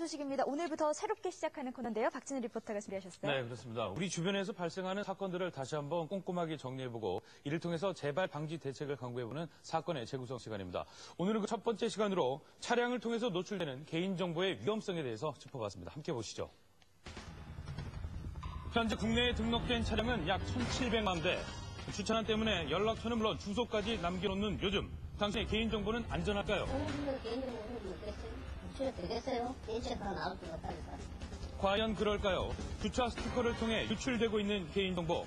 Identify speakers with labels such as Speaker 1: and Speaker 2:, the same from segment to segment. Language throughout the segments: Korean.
Speaker 1: 소식입니다. 오늘부터 새롭게 시작하는 코너인데요. 박진우 리포터가 준비하셨어요.
Speaker 2: 네, 그렇습니다. 우리 주변에서 발생하는 사건들을 다시 한번 꼼꼼하게 정리해보고 이를 통해서 재발 방지 대책을 강구해보는 사건의 재구성 시간입니다. 오늘은 그 첫 번째 시간으로 차량을 통해서 노출되는 개인정보의 위험성에 대해서 짚어봤습니다. 함께 보시죠. 현재 국내에 등록된 차량은 약 1,700만 대. 주차난 때문에 연락처는 물론 주소까지 남겨놓는 요즘. 당신의 개인정보는 안전할까요?
Speaker 3: 되겠어요? 인체가 나올 수가 없다니까.
Speaker 2: 과연 그럴까요? 주차 스티커를 통해 유출되고 있는 개인정보.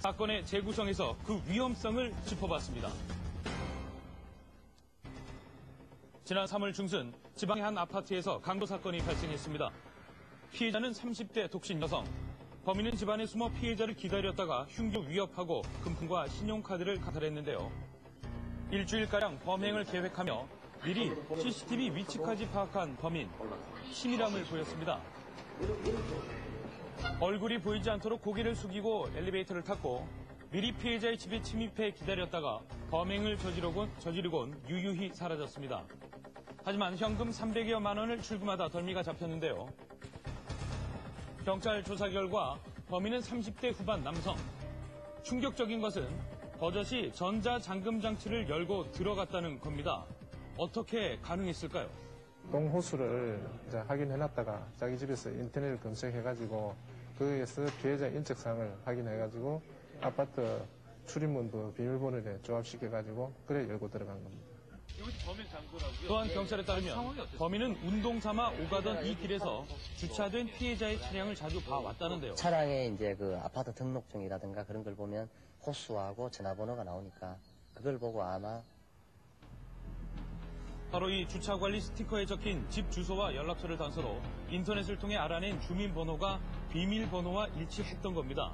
Speaker 2: 사건의 재구성에서 그 위험성을 짚어봤습니다. 지난 3월 중순 지방의 한 아파트에서 강도 사건이 발생했습니다. 피해자는 30대 독신 여성. 범인은 집안에 숨어 피해자를 기다렸다가 흉기 위협하고 금품과 신용카드를 강탈했는데요. 일주일가량 범행을 계획하며 미리 CCTV 위치까지 파악한 범인, 치밀함을 보였습니다. 얼굴이 보이지 않도록 고개를 숙이고 엘리베이터를 탔고 미리 피해자의 집에 침입해 기다렸다가 범행을 저지르곤 유유히 사라졌습니다. 하지만 현금 300여만 원을 출금하다 덜미가 잡혔는데요. 경찰 조사 결과 범인은 30대 후반 남성. 충격적인 것은 버젓이 전자잠금 장치를 열고 들어갔다는 겁니다. 어떻게 가능했을까요?
Speaker 4: 동호수를 이제 확인해놨다가 자기 집에서 인터넷을 검색해가지고 거기에서 피해자 인적사항을 확인해가지고 아파트 출입문부 비밀번호에 조합시켜가지고 그래 열고 들어간 겁니다.
Speaker 2: 또한 경찰에 따르면 범인은 운동 삼아 오가던 이 길에서 주차된 피해자의 차량을 자주 봐왔다는데요.
Speaker 3: 차량에 이제 그 아파트 등록증이라든가 그런 걸 보면 호수하고 전화번호가 나오니까 그걸 보고 아마
Speaker 2: 바로 이 주차관리 스티커에 적힌 집 주소와 연락처를 단서로 인터넷을 통해 알아낸 주민번호가 비밀번호와 일치했던 겁니다.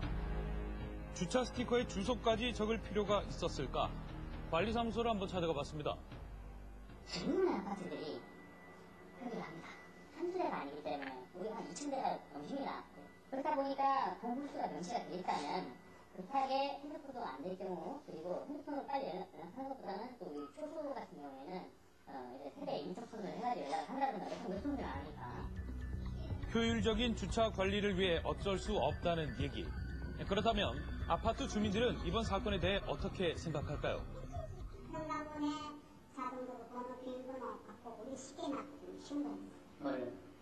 Speaker 2: 주차 스티커에 주소까지 적을 필요가 있었을까? 관리사무소를 한번 찾아가 봤습니다.
Speaker 5: 대부분의 아파트들이 그렇게 합니다. 한두 대가 아니기 때문에 우리가 한 2,000대가 넘습니다. 그렇다 보니까 동물수가 명시가 되어 있다면 급하게 핸드폰도 안 될 경우 그리고 핸드폰으로 빨리 연락하는 것보다는 또 이 초소 같은 경우에는 이제 세대 인적선을 해가지고 연락을 한다든가 이렇게 몇 손을 안 하니까.
Speaker 2: 효율적인 주차 관리를 위해 어쩔 수 없다는 얘기. 그렇다면 아파트 주민들은 이번 사건에 대해 어떻게 생각할까요?
Speaker 6: 현관문에 자동으로 번호, 비밀번호 받고 우리 시계나 신분.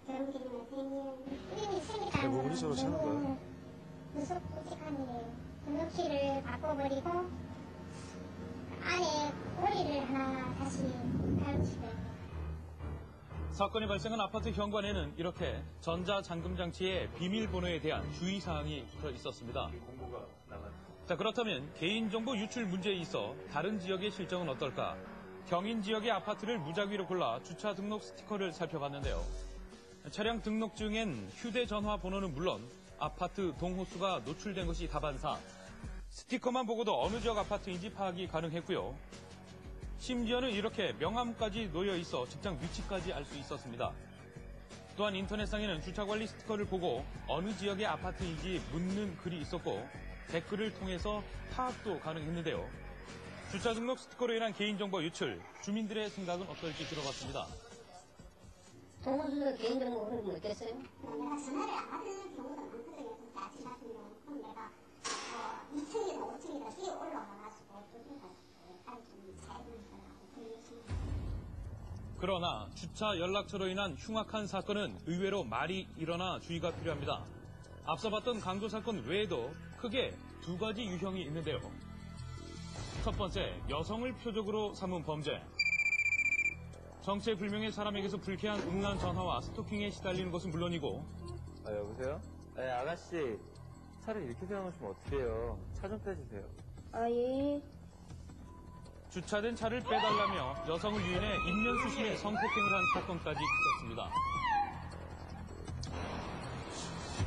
Speaker 6: 결혼기념일 생일.
Speaker 4: 대부분이 저렇게 하는 거예요?
Speaker 6: 무섭고직한 일이에요. 등록키를 바꿔버리고 안에 고리를 하나 다시 달고 싶어요.
Speaker 2: 사건이 발생한 아파트 현관에는 이렇게 전자잠금 장치의 비밀번호에 대한 주의사항이 붙어 있었습니다. 자, 그렇다면 개인정보 유출 문제에 있어 다른 지역의 실정은 어떨까? 경인 지역의 아파트를 무작위로 골라 주차 등록 스티커를 살펴봤는데요. 차량 등록증엔 휴대전화 번호는 물론 아파트 동호수가 노출된 것이 다반사. 스티커만 보고도 어느 지역 아파트인지 파악이 가능했고요. 심지어는 이렇게 명함까지 놓여 있어 직장 위치까지 알 수 있었습니다. 또한 인터넷상에는 주차관리 스티커를 보고 어느 지역의 아파트인지 묻는 글이 있었고 댓글을 통해서 파악도 가능했는데요. 주차 등록 스티커로 인한 개인정보 유출, 주민들의 생각은 어떨지 들어봤습니다.
Speaker 5: 동호수가 개인정보 그런 거 있겠어요?
Speaker 6: 내가 전화를 안 받는 경우도 많거든요. 진짜 아침 같은 경우. 그럼 내가 2층이나 5층이나 뛰어 올라가가지고 좀 자유로운
Speaker 2: 그러나 주차 연락처로 인한 흉악한 사건은 의외로 말이 일어나 주의가 필요합니다. 앞서 봤던 강도 사건 외에도 크게 두 가지 유형이 있는데요. 첫 번째, 여성을 표적으로 삼은 범죄. 정체불명의 사람에게서 불쾌한 음란 전화와 스토킹에 시달리는 것은 물론이고
Speaker 7: 여보세요? 네, 아가씨. 차를 이렇게 세워놓으시면 어떡해요. 차 좀 빼주세요.
Speaker 6: 아, 예.
Speaker 2: 주차된 차를 빼달라며 여성을 유인해 인면수심에 성폭행을 한 사건까지 있었습니다.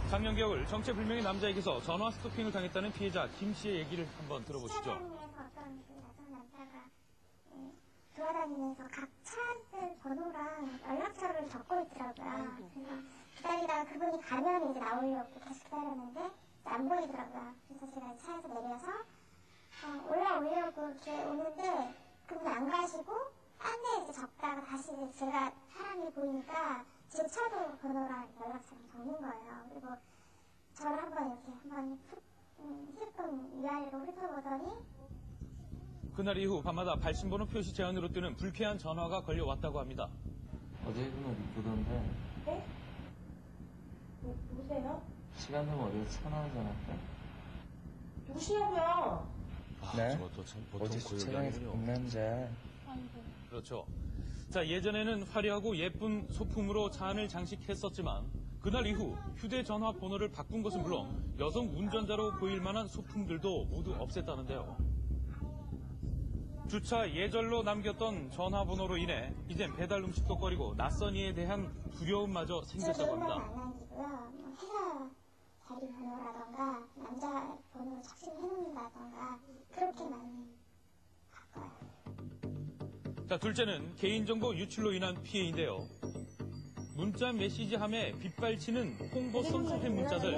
Speaker 2: 작년 겨울 정체불명의 남자에게서 전화 스토킹을 당했다는 피해자 김 씨의 얘기를 한번 들어보시죠.
Speaker 6: 어떤 그 남자가 돌아다니면서 각 차들 번호랑 연락처를 적고 있더라고요. 그래서 기다리다가 그분이 가면 이제 나오려고 다시 기다렸는데 안 보이더라고요. 그래서 제가 차에서 내려서 올라오려고 이렇게 오는데 그분이 안 가시고 딴 데 이제 적다가 다시 제가 사람이 보이니까 제 차도 번호랑 연락처를 적는 거예요. 그리고 저를 한번 이렇게 휴대폰 위아래로 훑어보더니
Speaker 2: 그날 이후 밤마다 발신번호 표시 제한으로 뜨는 불쾌한 전화가 걸려왔다고 합니다.
Speaker 7: 어제 그날 이쁘던데.
Speaker 6: 네? 누구세요?
Speaker 7: 시간 되면 어디서 전화하는 전화할까?
Speaker 6: 누구시냐고요?
Speaker 3: 네?
Speaker 2: 저것도 참 보통
Speaker 3: 어제
Speaker 2: 고역이
Speaker 3: 주차장에서
Speaker 2: 아니군요.
Speaker 3: 본 남자.
Speaker 2: 그렇죠. 자, 예전에는 화려하고 예쁜 소품으로 차 안을 장식했었지만 그날 이후 휴대전화 번호를 바꾼 것은 물론 여성 운전자로 보일 만한 소품들도 모두 없앴다는데요. 주차 예절로 남겼던 전화번호로 인해 이젠 배달 음식도 꺼리고 낯선 이에 대한 두려움마저 생겼다고 합니다.
Speaker 6: 안 남기고요. 뭐 회사 자리 번호라던가 남자 번호로 작성해놓는다던가 그렇게 많이 바꿔요.
Speaker 2: 자, 둘째는 개인정보 유출로 인한 피해인데요. 문자 메시지함에 빗발치는 홍보성 스팸 문자들.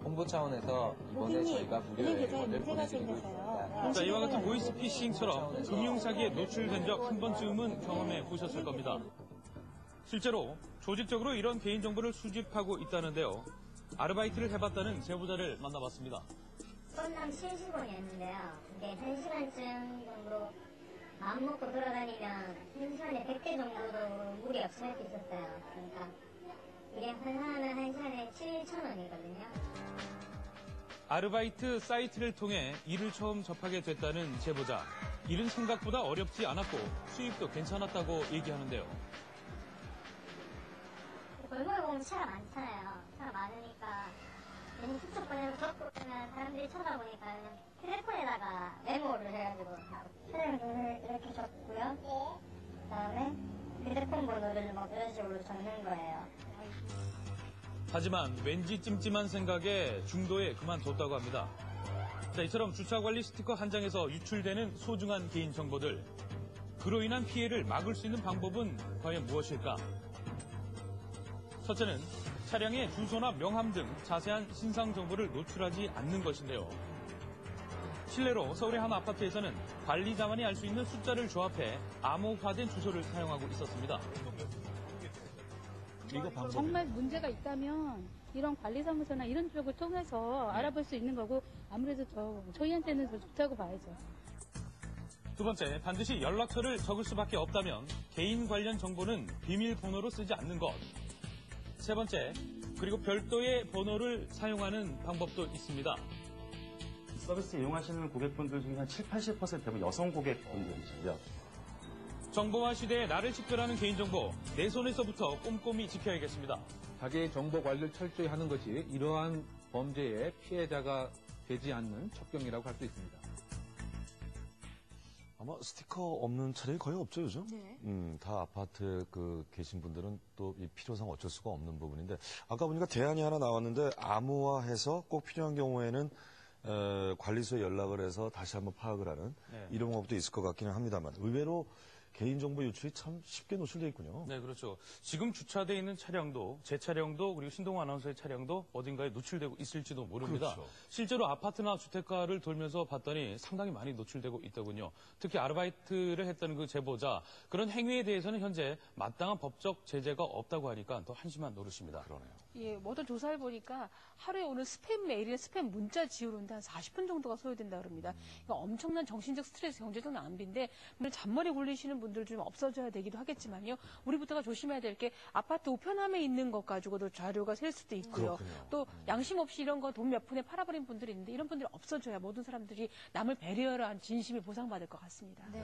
Speaker 7: 홍보 차원에서 이번에 저희가 무료 여행권을 보내드리고 있습니다.
Speaker 2: 자, 이와 같은 보이스피싱처럼 금융사기에 노출된 적 한 번쯤은 경험해 보셨을 겁니다. 실제로 조직적으로 이런 개인정보를 수집하고 있다는데요. 아르바이트를 해봤다는 제보자를 만나봤습니다.
Speaker 5: 건당 70원이었는데요. 이게 1시간쯤 정도 마음 먹고 돌아다니면 1시간에 100개 정도도 무리 없이 할 수 있었어요. 그러니까 이게 환산하면 1시간에 7,000원이거든요.
Speaker 2: 아르바이트 사이트를 통해 일을 처음 접하게 됐다는 제보자. 일은 생각보다 어렵지 않았고 수입도 괜찮았다고 얘기하는데요.
Speaker 5: 골목에 보면 차가 많잖아요. 차가 많으니까 괜히 수첩 보내고 적고 그러면 사람들이 쳐다보니까 그냥 휴대폰에다가 메모를 해가지고 사장님 번호를 이렇게 적고요. 그다음에 휴대폰 번호를 막 이런 식으로 적는 거예요.
Speaker 2: 하지만 왠지 찜찜한 생각에 중도에 그만뒀다고 합니다. 자, 이처럼 주차관리 스티커 한 장에서 유출되는 소중한 개인정보들. 그로 인한 피해를 막을 수 있는 방법은 과연 무엇일까? 첫째는 차량의 주소나 명함 등 자세한 신상 정보를 노출하지 않는 것인데요. 실례로 서울의 한 아파트에서는 관리자만이 알 수 있는 숫자를 조합해 암호화된 주소를 사용하고 있었습니다.
Speaker 8: 정말 문제가 있다면 이런 관리사무소나 이런 쪽을 통해서 알아볼 수 있는 거고 아무래도 저희한테는 더 좋다고 봐야죠.
Speaker 2: 두 번째, 반드시 연락처를 적을 수밖에 없다면 개인 관련 정보는 비밀번호로 쓰지 않는 것. 세 번째, 그리고 별도의 번호를 사용하는 방법도 있습니다.
Speaker 9: 서비스 이용하시는 고객분들 중에 한 70~80% 대부분 여성 고객분들이시죠.
Speaker 2: 정보화 시대에 나를 식별하는 개인정보, 내 손에서부터 꼼꼼히 지켜야겠습니다.
Speaker 10: 자기의 정보 관리를 철저히 하는 것이 이러한 범죄의 피해자가 되지 않는 첩경이라고 할 수 있습니다.
Speaker 11: 아마 스티커 없는 차량이 거의 없죠, 요즘?
Speaker 1: 네.
Speaker 11: 다 아파트에 계신 분들은 또 이 필요상 어쩔 수가 없는 부분인데, 아까 보니까 대안이 하나 나왔는데, 암호화해서 꼭 필요한 경우에는 관리소에 연락을 해서 다시 한번 파악을 하는 이런 방법도 있을 것 같기는 합니다만, 의외로 개인정보 유출이 참 쉽게 노출되어 있군요.
Speaker 2: 네, 그렇죠. 지금 주차되어 있는 차량도, 제 차량도, 그리고 신동호 아나운서의 차량도 어딘가에 노출되고 있을지도 모릅니다.
Speaker 11: 그렇죠.
Speaker 2: 실제로 아파트나 주택가를 돌면서 봤더니 상당히 많이 노출되고 있더군요. 특히 아르바이트를 했다는 그 제보자, 그런 행위에 대해서는 현재 마땅한 법적 제재가 없다고 하니까 더 한심한 노릇입니다.
Speaker 11: 그러네요.
Speaker 8: 예, 어떤 조사를 보니까 하루에 오는 스팸 메일이나 스팸 문자 지우는데 한 40분 정도가 소요된다 그럽니다. 그러니까 엄청난 정신적 스트레스, 경제적 낭비인데 물론 잔머리 굴리시는 분들 좀 없어져야 되기도 하겠지만요. 우리부터가 조심해야 될 게 아파트 우편함에 있는 것 가지고도 자료가 셀 수도 있고요.
Speaker 11: 그렇군요.
Speaker 8: 또 양심 없이 이런 거 돈 몇 푼에 팔아버린 분들이 있는데 이런 분들이 없어져야 모든 사람들이 남을 배려하는 진심이 보상받을 것 같습니다.
Speaker 1: 네.